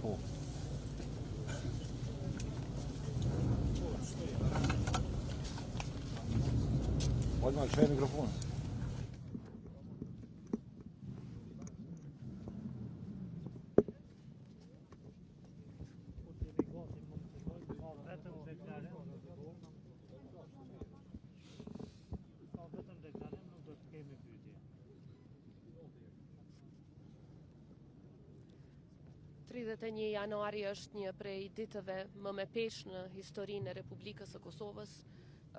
Po. Pode manchar o microfone. Janari është një prej ditëve më me peshë në historinë e Republikës së Kosovës,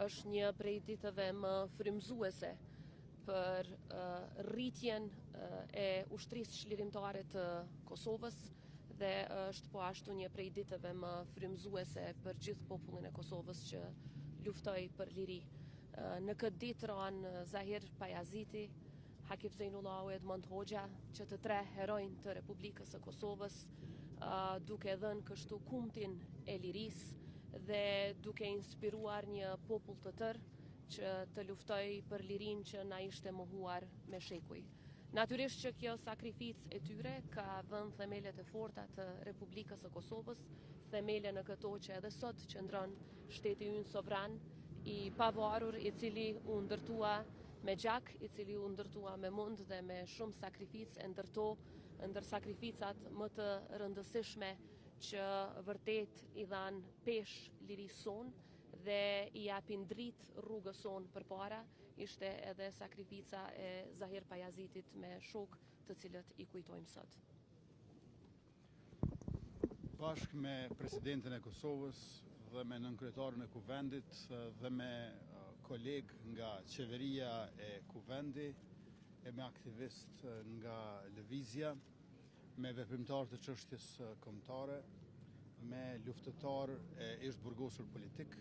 është një prej ditëve më frymëzuese për rritjen e ushtrisë çlirimtare të Kosovës dhe është po ashtu një prej ditëve më frymëzuese për gjithë popullin e Kosovës që luftoi për liri. Në këtë ditë ranë Zahir Pajaziti, Hakif Zejnullahu, Edmond Hoxha, që të tre herojnë të Republikës së Kosovës, duke dhënë kështu kumtin e lirisë dhe duke inspiruar një popull të tërë që të luftoj për lirinë që na ishte mohuar me shekuj. Natyrisht që kjo sakrificë e tyre ka vënë themelet e forta të Republikës së Kosovës, themele në këto që edhe sot qëndron shteti ynë sovran i pavarur, i cili u ndërtua me gjak, i cili u ndërtua me mund dhe me shumë sakrificë, ndër sakrificat më të rëndësishme që vërtet i dhanë peshë lirisë sonë dhe i japin dritë rrugës sonë përpara, ishte edhe sakrifica e Zahir Pajazitit me shokë të cilët i kujtojmë sot. Bashkë me presidentin e Kosovës dhe me nënkryetarin e kuvendit dhe me kolegë nga qeveria e kuvendi e me aktivist nga lëvizja, me veprimtar të çështjes kombëtare, me luftëtar e ish burgosur politik,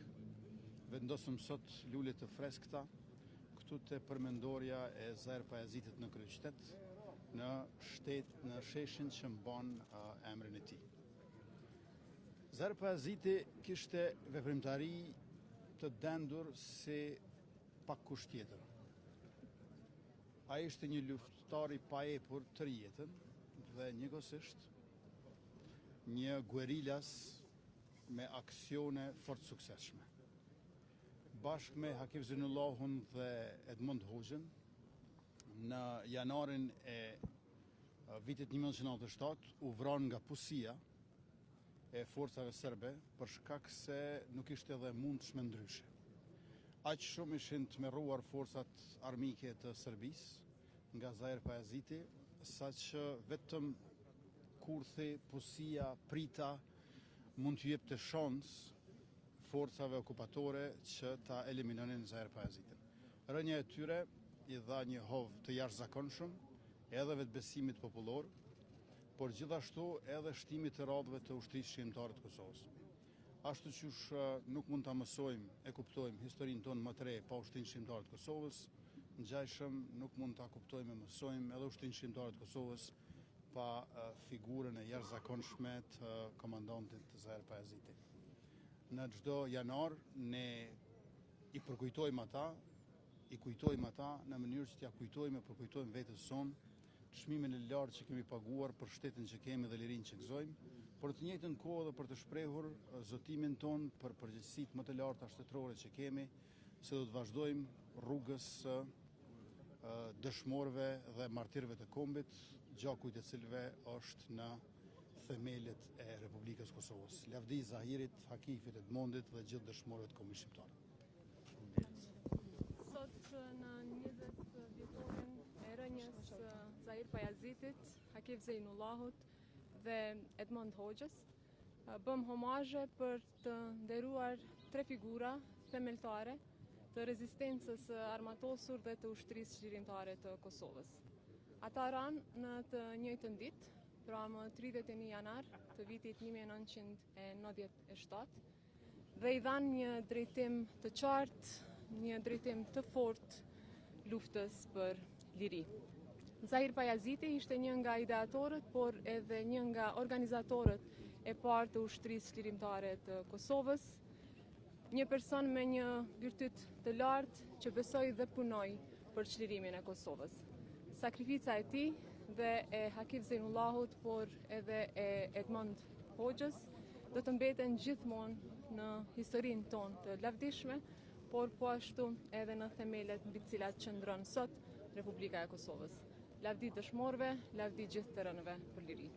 vendosëm sot lule të freskëta këtu te përmendorja e Zahir Pajazitit në kryeqytet, në sheshin që mban emrin e tij. Zahir Pajaziti kishte veprimtari të dendur si pak kusht tjetër. Ai ishte një luftëtar i paepur tërë jetën dhe njëkohësisht një guerilas me aksione fort suksesshme. Bashkë me Hakif Zejnullahun dhe Edmond Hoxhën, në janarin e vitit 1997 u vran nga pusia e forcave serbe për shkak se nuk ishte edhe mundshme ndryshe. Aq shumë ishin tmerruar forcat armike të Serbisë nga Zahir Pajaziti, saqë vetëm kurthi, pusia, prita mund t'ju jepte shans forcave okupatore që ta eliminonin Zahir Pajazitin. Rënja e tyre i dha një hov të jashtëzakonshëm edhe vetbesimit popullor, por gjithashtu edhe shtimit të radhëve të ushtrisë shqiptare të Kosovës. Ashtu qysh nuk mund ta mësojmë e kuptojmë historinë tonë më të re pa ushtrinë shqiptare të Kosovës, ngjajshëm nuk mund ta kuptojmë e mësojmë edhe ushtrinë shqiptare të Kosovës pa figurën e jashtëzakonshme të komandantit Zahir Pajaziti. Në çdo janar ne i përkujtojmë ata, i kujtojmë ata në mënyrë që t'ja kujtojmë e përkujtojmë vetes sonë çmimin e lartë që kemi paguar për shtetin që kemi dhe lirinë që gëzojmë, por të njëjtën kohë dhe për të shprehur zotimin ton për përgjegjësitë më të larta shtetërore që kemi, se do të vazhdojmë rrugës së dëshmorëve dhe martirëve të kombit, gjakujt e cilëve është në themelet e Republikës Kosovës. Lavdi Zahirit, Hakifit Edmondit dhe gjithë dëshmorëve të Kombit Shqiptar. Sot në 20 vjetorin e rënjes Zahir Pajazitit, Hakif Zejnullahut dhe Edmond Hoxhës, bëm homazhe për të nderuar tre figura themeltare të rezistencës armatosur dhe të ushtrisë çlirimtare të Kosovës. Ata ranë në të njëjtën ditë, pra më 31 janar të vitit 1997, dhe i dhanë një drejtim të qartë, një drejtim të fortë luftës për liri. Zahir Pajaziti ishte një nga ideatorët, por edhe një nga organizatorët e parë të ushtrisë çlirimtare të Kosovës, një person me një virtyt të lartë që besoi dhe punoi për çlirimin e Kosovës. Sakrifica e tij dhe e Hakif Zejnullahut, por edhe e Edmond Hoxhës, do të mbeten gjithmonë në historinë tonë të lavdishme, por po ashtu edhe në themelet mbi të cilat qëndron sot Republika e Kosovës. Lavdi dëshmorëve, lavdi gjithë të rënëve për liri.